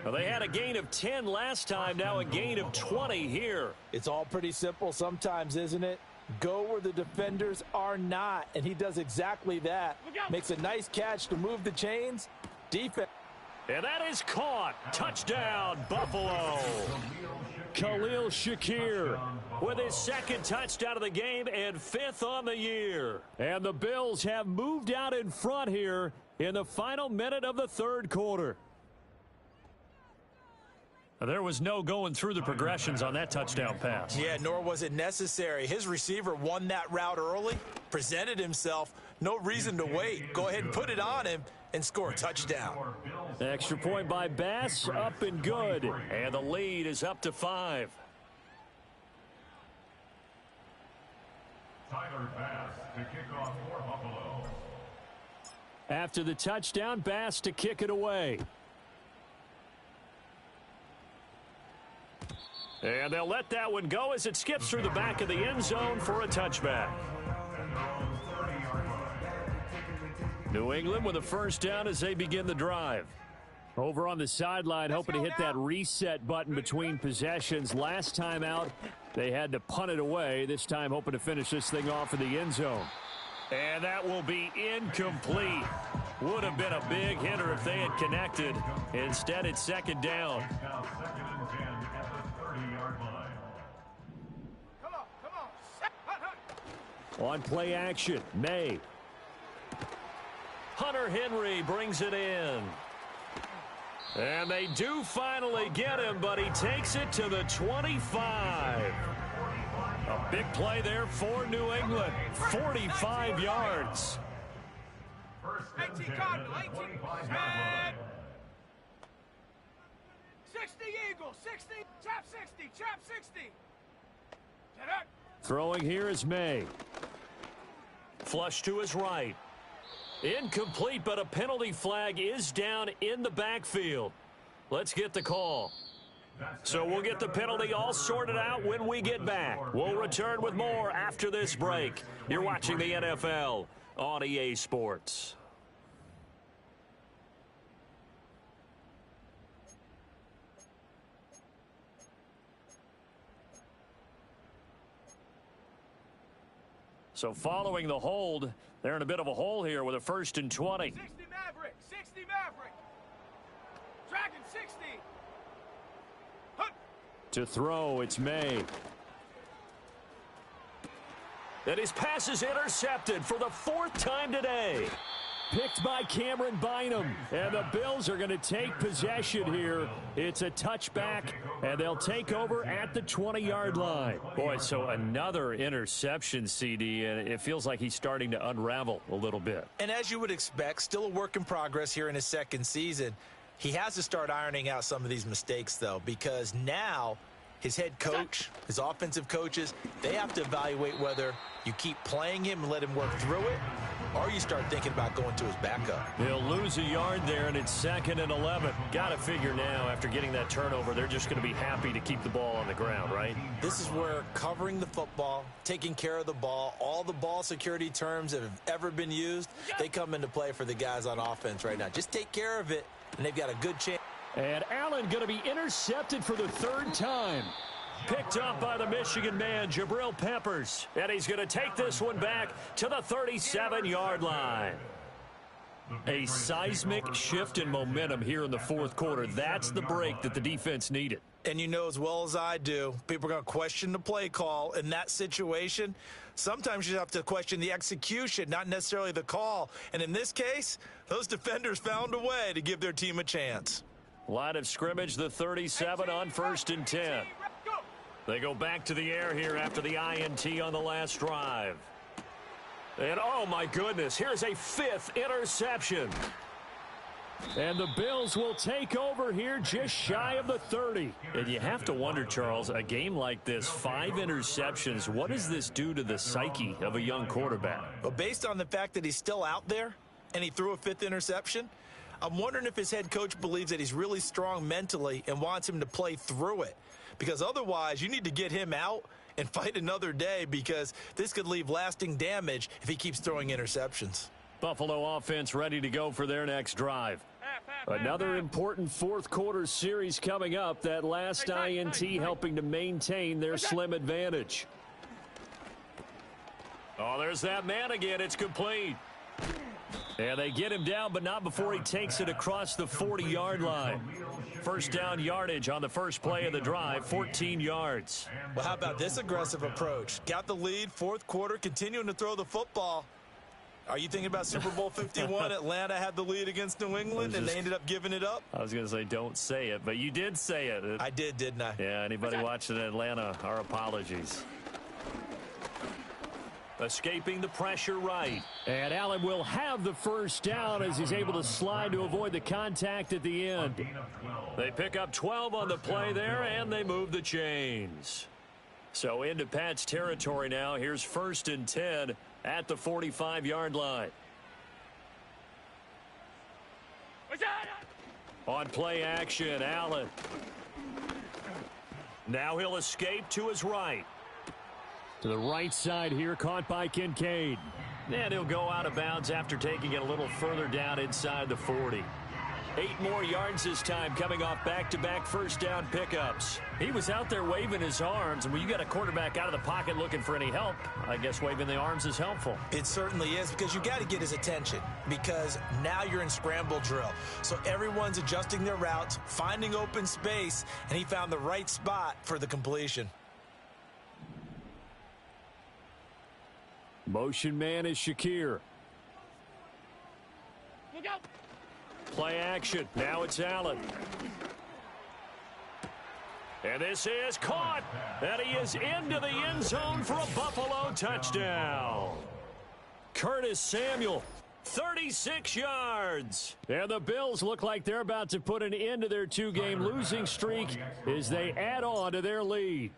Well, they had a gain of 10 last time, now a gain of 20 here.
It's all pretty simple sometimes, isn't it? Go where the defenders are not, and he does exactly that. Makes a nice catch to move the chains. Defense.
And that is caught. Touchdown, Buffalo.
Khalil Shakir
With his second touchdown of the game and 5th on the year.
And the Bills have moved out in front here in the final minute of the third quarter.
There was no going through the progressions on that touchdown pass.
Yeah, nor was it necessary. His receiver won that route early, presented himself, no reason to wait. Go ahead and put it on him and score a touchdown.
Extra point by Bass, up and good.
And the lead is up to 5.
Tyler Bass to kick off for Buffalo.
After the touchdown, Bass to kick it away.
And they'll let that one go as it skips through the back of the end zone for a touchback. New England with a first down as they begin the drive.
Over on the sideline, hoping to hit that reset button between possessions. Last time out, they had to punt it away. This time, hoping to finish this thing off in the end zone.
And that will be incomplete. Would have been a big hitter if they had connected. Instead, it's second down.
Now second and 10 at the 30-yard line.
Come on.
On play action, May.
Hunter Henry brings it in. And they do finally get him, but he takes it to the 25. A big play there for New England. 45 yards.
18 Cardinal, 18. Set. 60 Eagles, 60. Trap 60, trap 60. Set up.
Throwing here is May.
Flush to his right. Incomplete, but a penalty flag is down in the backfield. Let's get the call. So we'll get the penalty all sorted out when we get back. We'll return with more after this break. You're watching the NFL on EA Sports. So following the hold, they're in a bit of a hole here with a 1st and 20.
60 Maverick, 60 Maverick. Dragon 60. Hunt.
To throw, it's May.
And his pass is intercepted for the 4th time today.
Picked by Cameron Bynum. And the Bills are going to take possession here. It's a touchback, and they'll take over at the 20-yard line.
Boy, so another interception, CD, and it feels like he's starting to unravel a little bit.
And as you would expect, still a work in progress here in his 2nd season. He has to start ironing out some of these mistakes, though, because now his head coach, his offensive coaches, they have to evaluate whether you keep playing him and let him work through it, or you start thinking about going to his backup.
He'll lose a yard there, and it's 2nd and 11. Got to figure now, after getting that turnover, they're just going to be happy to keep the ball on the ground, right?
This is where covering the football, taking care of the ball, all the ball security terms that have ever been used, they come into play for the guys on offense right now. Just take care of it, and they've got a good chance.
And Allen going to be intercepted for the 3rd time.
Picked up by the Michigan man, Jabril Peppers. And he's going to take this one back to the 37-yard line. A seismic shift in momentum here in the 4th quarter. That's the break that the defense needed.
And you know as well as I do, people are going to question the play call in that situation. Sometimes you have to question the execution, not necessarily the call. And in this case, those defenders found a way to give their team a chance.
Line of scrimmage, the 37 on 1st and 10. They go back to the air here after the INT on the last drive. And, oh, my goodness, here's a 5th interception.
And the Bills will take over here just shy of the 30.
And you have to wonder, Charles, a game like this, 5 interceptions, what does this do to the psyche of a young quarterback?
But based on the fact that he's still out there and he threw a 5th interception, I'm wondering if his head coach believes that he's really strong mentally and wants him to play through it. Because otherwise, you need to get him out and fight another day, because this could leave lasting damage if he keeps throwing interceptions.
Buffalo offense ready to go for their next drive.
Another important 4th quarter series coming up. That last INT helping to maintain their slim advantage.
Oh, there's that man again. It's complete. And they get him down, but not before he takes it across the 40-yard line. 1st down yardage on the first play of the drive, 14 yards.
Well, how about this aggressive approach? Got the lead, 4th quarter, continuing to throw the football. Are you thinking about Super Bowl 51? Atlanta had the lead against New England, and they ended up giving it up?
I was going to say don't say it, but you did say it.
I did, didn't I?
Yeah, anybody watching Atlanta, our apologies. Escaping the pressure right.
And Allen will have the 1st down as he's able to slide to avoid the contact at the end.
They pick up 12 on the play there, and they move the chains. So into Pat's territory now. Here's 1st and 10 at the 45-yard line. On play action, Allen. Now he'll escape to his right.
To the right side here, caught by Kincaid.
And he'll go out of bounds after taking it a little further down inside the 40. 8 more yards this time, coming off back-to-back 1st down pickups. He was out there waving his arms, and when you got a quarterback out of the pocket looking for any help, I guess waving the arms is helpful.
It certainly is, because you got to get his attention, because now you're in scramble drill. So everyone's adjusting their routes, finding open space, and he found the right spot for the completion.
Motion man is Shakir.
Look out.
Play action. Now it's Allen. And this is caught. And he is into the end zone for a Buffalo touchdown. Curtis Samuel, 36 yards. And the Bills look like they're about to put an end to their two-game losing streak as they add on to their lead.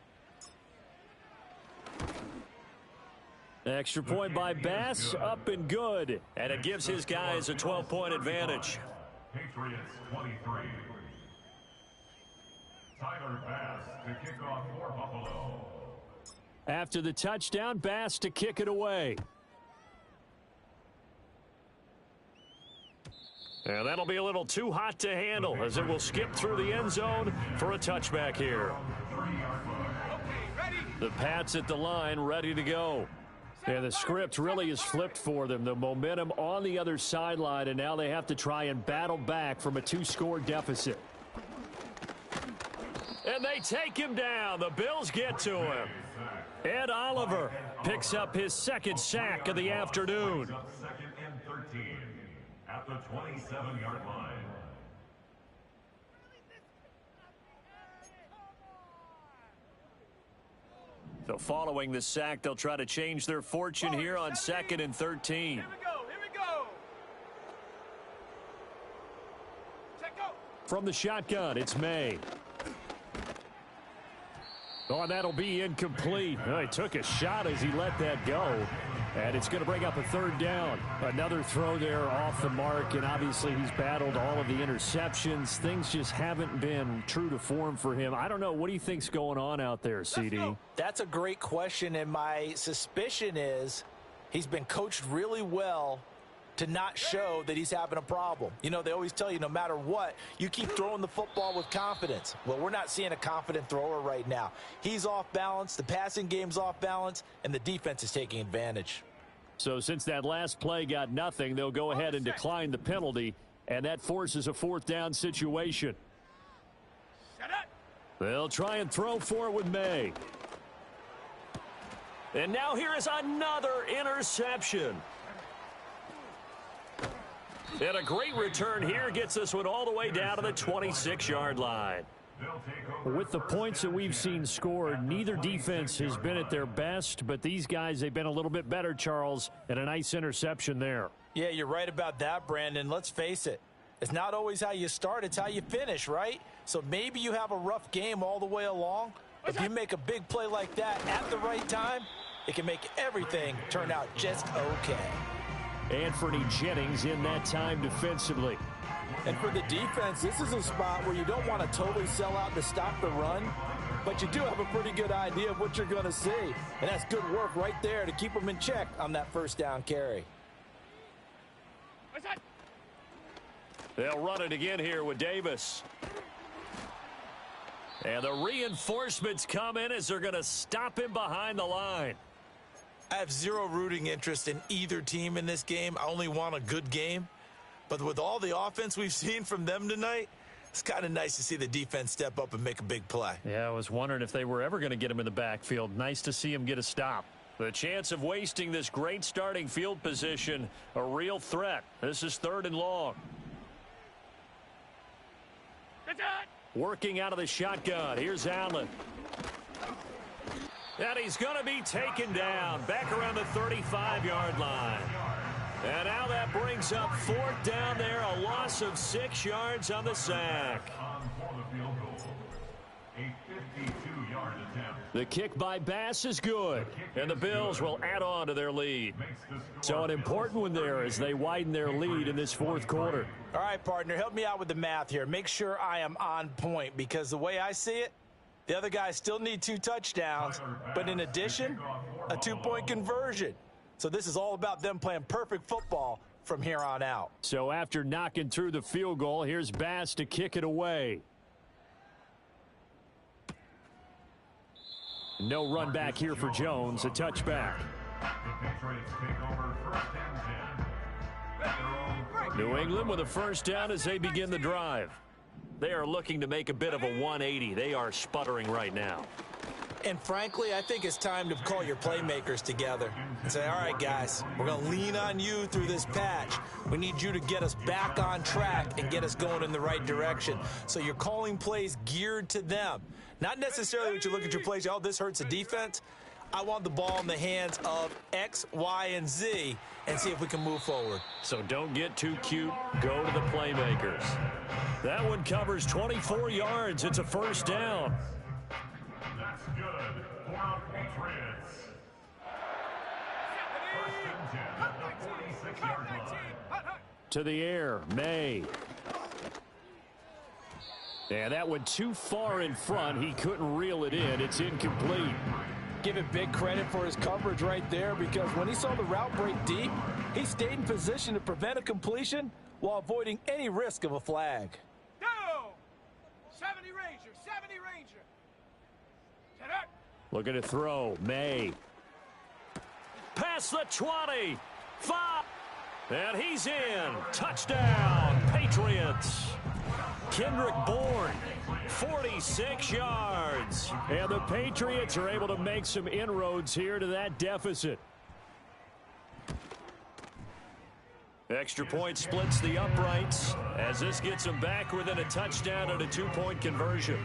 Extra point by Bass, up and good. And it gives his guys a 12-point advantage.
Patriots 23. Tyler Bass to kick off for Buffalo.
After the touchdown, Bass to kick it away.
And that'll be a little too hot to handle as it will skip through the end zone for a touchback here. The Pats at the line ready to go.
Yeah, the script really is flipped for them. The momentum on the other sideline, and now they have to try and battle back from a 2-score deficit.
And they take him down. The Bills get to him. Ed Oliver picks up his second sack of the afternoon.
Second and 13 at the 27-yard line.
So following the sack, they'll try to change their fortune here on 2nd and 13.
Here we go. Check go.
From the shotgun, it's May. Oh, and that'll be incomplete. Oh, he took a shot as he let that go. And it's going to bring up a third down. Another throw there off the mark, and obviously he's battled all of the interceptions. Things just haven't been true to form for him. I don't know. What do you think's going on out there, CD?
That's a great question, and my suspicion is he's been coached really well to not show that he's having a problem. You know, they always tell you no matter what, you keep throwing the football with confidence. Well, we're not seeing a confident thrower right now. He's off balance, the passing game's off balance, and the defense is taking advantage.
So since that last play got nothing, they'll go ahead and decline the penalty, and that forces a 4th down situation.
Shut up.
They'll try and throw for it with May. And now here is another interception. And a great return here gets this one all the way down to the 26-yard line.
With the points that we've seen scored, neither defense has been at their best, but these guys, they've been a little bit better, Charles, and a nice interception there.
Yeah, you're right about that, Brandon. Let's face it. It's not always how you start, it's how you finish, right? So maybe you have a rough game all the way along. If you make a big play like that at the right time, it can make everything turn out just okay.
Anthony Jennings in that time defensively.
And for the defense, this is a spot where you don't want to totally sell out to stop the run, but you do have a pretty good idea of what you're going to see. And that's good work right there to keep them in check on that 1st down carry.
They'll run it again here with Davis. And the reinforcements come in as they're going to stop him behind the line.
I have zero rooting interest in either team in this game. I only want a good game. But with all the offense we've seen from them tonight, it's kind of nice to see the defense step up and make a big play.
Yeah, I was wondering if they were ever going to get him in the backfield. Nice to see him get a stop. The chance of wasting this great starting field position, a real threat. This is 3rd and long. Working out of the shotgun. Here's Allen. And he's going to be taken down back around the 35-yard line. And now that brings up 4th down there, a loss of 6 yards on the sack. The kick by Bass is good, and the Bills will add on to their lead.
So an important one there as they widen their lead in this 4th quarter.
All right, partner, help me out with the math here. Make sure I am on point, because the way I see it, the other guys still need 2 touchdowns, but in addition, a 2-point conversion. So this is all about them playing perfect football from here on out.
So after knocking through the field goal, here's Bass to kick it away. No run back here for Jones, a touchback.
New England with a 1st down as they begin the drive. They are looking to make a bit of a 180. They are sputtering right now.
And frankly, I think it's time to call your playmakers together and say, all right, guys, we're going to lean on you through this patch. We need you to get us back on track and get us going in the right direction. So you're calling plays geared to them. Not necessarily that you look at your plays, oh, this hurts the defense. I want the ball in the hands of X, Y, and Z and see if we can move forward.
So don't get too cute. Go to the playmakers. That one covers 24 yards. It's a first down.
That's good for our Patriots. First and 10 at the 46-yard line.
To the air, May. And that went too far in front. He couldn't reel it in. It's incomplete.
Give it big credit for his coverage right there, because when he saw the route break deep, he stayed in position to prevent a completion while avoiding any risk of a flag.
Go! 70 Ranger, 70 Ranger. To that.
Looking to throw, May.
Past the 20. 5. And he's in. Touchdown, Patriots. Kendrick Bourne, 46 yards.
And the Patriots are able to make some inroads here to that deficit.
Extra point splits the uprights as this gets them back within a touchdown and a 2-point conversion.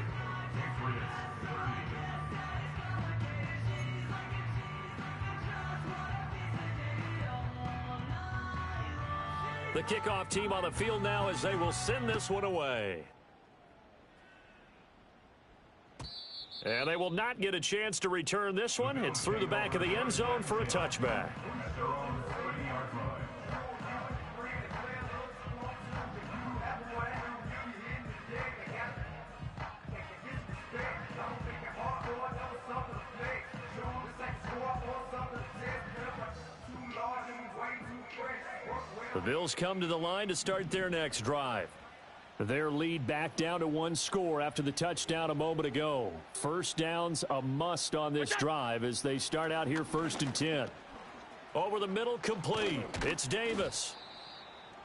The kickoff team on the field now as they will send this one away. And they will not get a chance to return this one. It's through the back of the end zone for a touchback. The Bills come to the line to start their next drive. Their lead back down to 1 score after the touchdown a moment ago. First down's a must on this drive as they start out here 1st and 10. Over the middle, complete. It's Davis.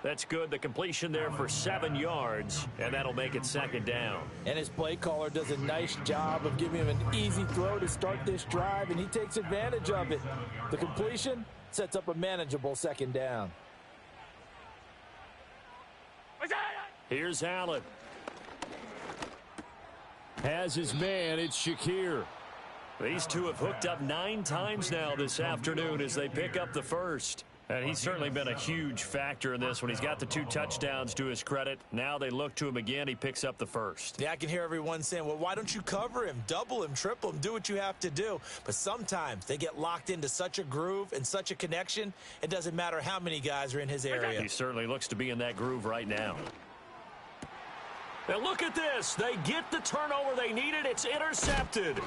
That's good. The completion there for 7 yards, and that'll make it 2nd down.
And his play caller does a nice job of giving him an easy throw to start this drive, and he takes advantage of it. The completion sets up a manageable 2nd down.
Here's Allen.
Has his man, it's Shakir.
These two have hooked up 9 times now this afternoon as they pick up the first. And he's certainly been a huge factor in this when he's got the 2 touchdowns to his credit. Now they look to him again. He picks up the first.
Yeah, I can hear everyone saying, well, why don't you cover him? Double him, triple him, do what you have to do. But sometimes they get locked into such a groove and such a connection, it doesn't matter how many guys are in his area.
He certainly looks to be in that groove right now. Now look at this. They get the turnover they needed. It's intercepted.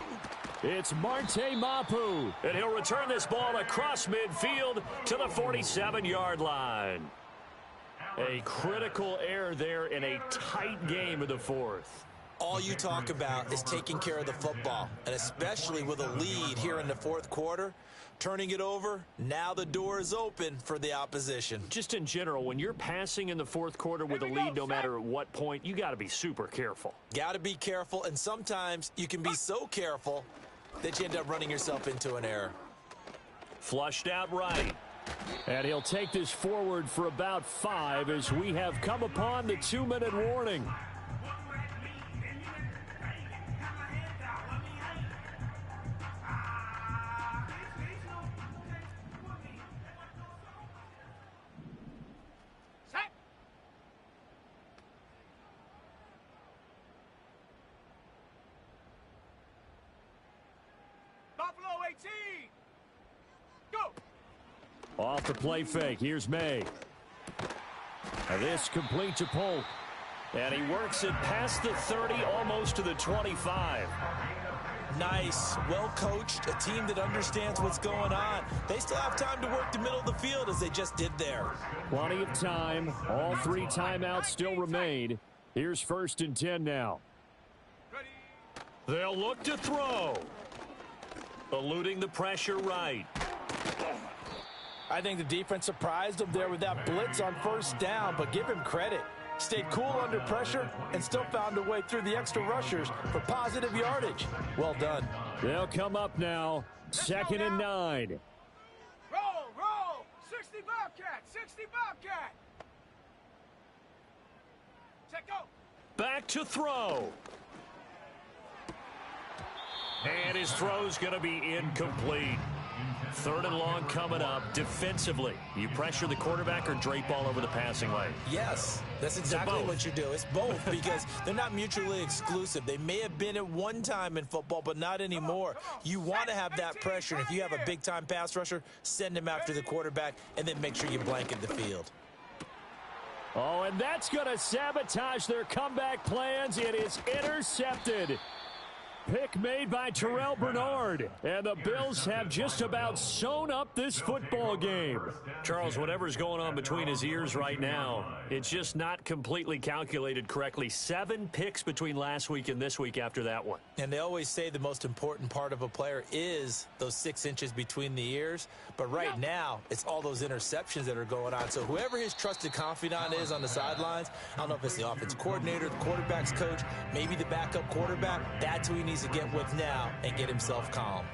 It's Marte Mapu.
And he'll return this ball across midfield to the 47-yard line. A critical error there in a tight game of the 4th.
All you talk about is taking care of the football, and especially with a lead here in the 4th quarter. Turning it over, now the door is open for the opposition.
Just in general, when you're passing in the 4th quarter with a lead, no matter at what point, you got to be super careful.
Got to be careful, and sometimes you can be so careful that you end up running yourself into an error.
Flushed out right.
And he'll take this forward for about 5 as we have come upon the 2-minute warning. Off the play fake. Here's May. And this complete to Polk.
And he works it past the 30, almost to the 25.
Nice. Well coached. A team that understands what's going on. They still have time to work the middle of the field as they just did there.
Plenty of time. All 3 timeouts still remain. Here's 1st and 10 now.
They'll look to throw. Eluding the pressure right.
I think the defense surprised him there with that blitz on 1st down, but give him credit. Stayed cool under pressure and still found a way through the extra rushers for positive yardage. Well done.
They'll come up now. 2nd and 9.
Roll. 60 Bobcat. 60 Bobcat. Set go.
Back to throw. And his throw's going to be incomplete. 3rd and long coming up. Defensively, you pressure the quarterback or drape all over the passing lane?
Yes, that's exactly what you do. It's both because they're not mutually exclusive. They may have been at one time in football, but not anymore. You want to have that pressure. And if you have a big-time pass rusher, send him after the quarterback and then make sure you blanket the field.
Oh, and that's going to sabotage their comeback plans. It is intercepted. Pick made by Terrell Bernard. And the Bills have just about sewn up this football game.
Charles, whatever's going on between his ears right now, it's just not completely calculated correctly. 7 picks between last week and this week after that one.
And they always say the most important part of a player is those 6 inches between the ears. But right now, it's all those interceptions that are going on. So whoever his trusted confidant is on the sidelines, I don't know if it's the offense coordinator, the quarterback's coach, maybe the backup quarterback, that's who he needs to get with now and get himself calm.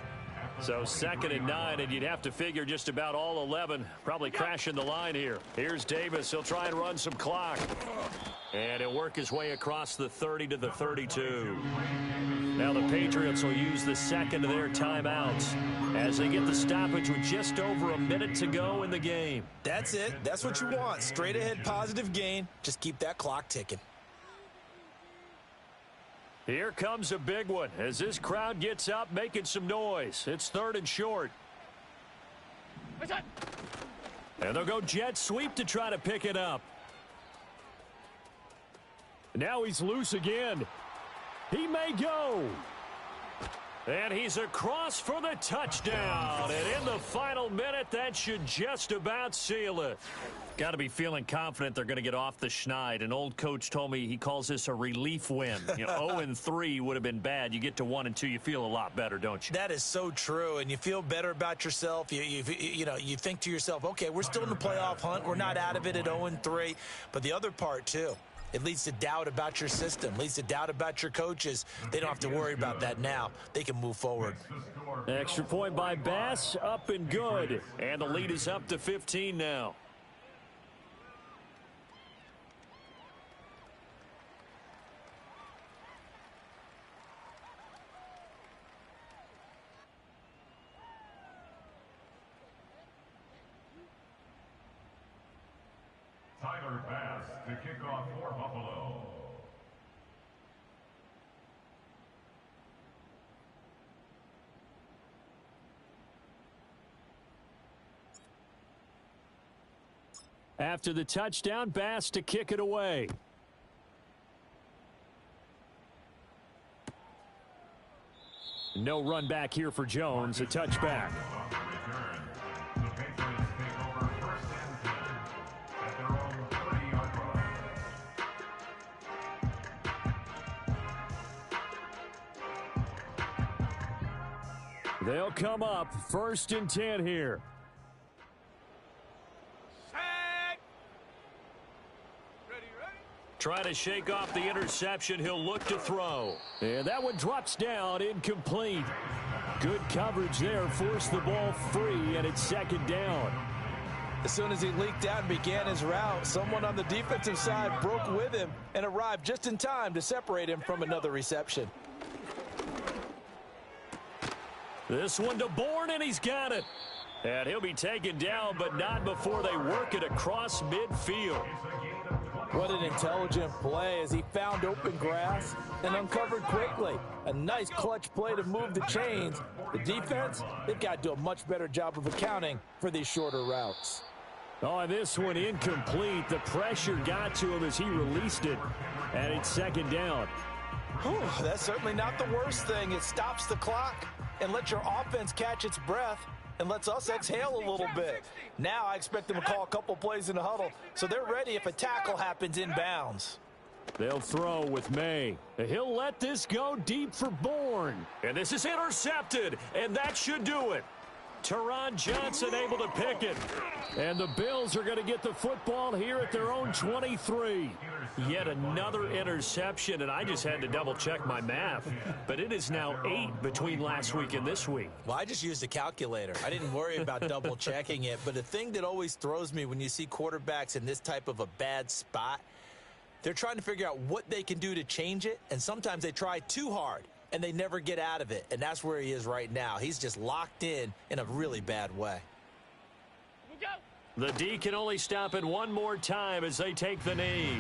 So 2nd and 9, and you'd have to figure just about all 11 probably crashing the line here. Here's Davis. He'll try and run some clock. And he'll work his way across the 30 to the 32. Now the Patriots will use the second of their timeouts as they get the stoppage with just over a minute to go in the game.
That's it. That's what you want. Straight ahead positive gain. Just keep that clock ticking.
Here comes a big one as this crowd gets up making some noise. It's 3rd and short. And they'll go jet sweep to try to pick it up.
Now he's loose again. He may go.
And he's across for the touchdown. And in the final minute, that should just about seal it. Got to be feeling confident they're going to get off the schneid. An old coach told me he calls this a relief win. 0-3 would have been bad. You get to 1-2, you feel a lot better, don't you?
That is so true, and you feel better about yourself. You think to yourself, okay, we're still in the playoff hunt. We're not out of it at 0-3. But the other part, too, it leads to doubt about your system, leads to doubt about your coaches. They don't have to worry about that now. They can move forward.
Extra point by Bass, up and good.
And the lead is up to 15 now.
Tyler Bass to kick off for Buffalo.
After the touchdown, Bass to kick it away. No run back here for Jones, a touchback. They'll come up 1st and 10 here.
Set. Ready.
Trying to shake off the interception. He'll look to throw.
And that one drops down, incomplete. Good coverage there, forced the ball free, and it's 2nd down.
As soon as he leaked out and began his route, someone on the defensive side broke with him and arrived just in time to separate him from another reception.
This one to Bourne, and he's got it. And he'll be taken down, but not before they work it across midfield.
What an intelligent play as he found open grass and uncovered quickly. A nice clutch play to move the chains. The defense, they've got to do a much better job of accounting for these shorter routes.
Oh, this one incomplete. The pressure got to him as he released it. And it's 2nd down.
Whew, that's certainly not the worst thing. It stops the clock and lets your offense catch its breath and lets us exhale a little bit. Now I expect them to call a couple plays in the huddle so they're ready if a tackle happens inbounds.
They'll throw with May. He'll let this go deep for Bourne.
And this is intercepted, and that should do it. Teron Johnson able to pick it.
And the Bills are going to get the football here at their own 23.
Yet another interception, and I just had to double-check my math. But it is now 8 between last week and this week.
Well, I just used a calculator. I didn't worry about double-checking it. But the thing that always throws me when you see quarterbacks in this type of a bad spot, they're trying to figure out what they can do to change it, and sometimes they try too hard, and they never get out of it. And that's where he is right now. He's just locked in a really bad way.
The D can only stop it one more time as they take the knee.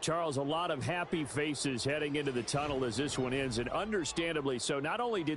Charles, a lot of happy faces heading into the tunnel as this one ends, and understandably so. Not only did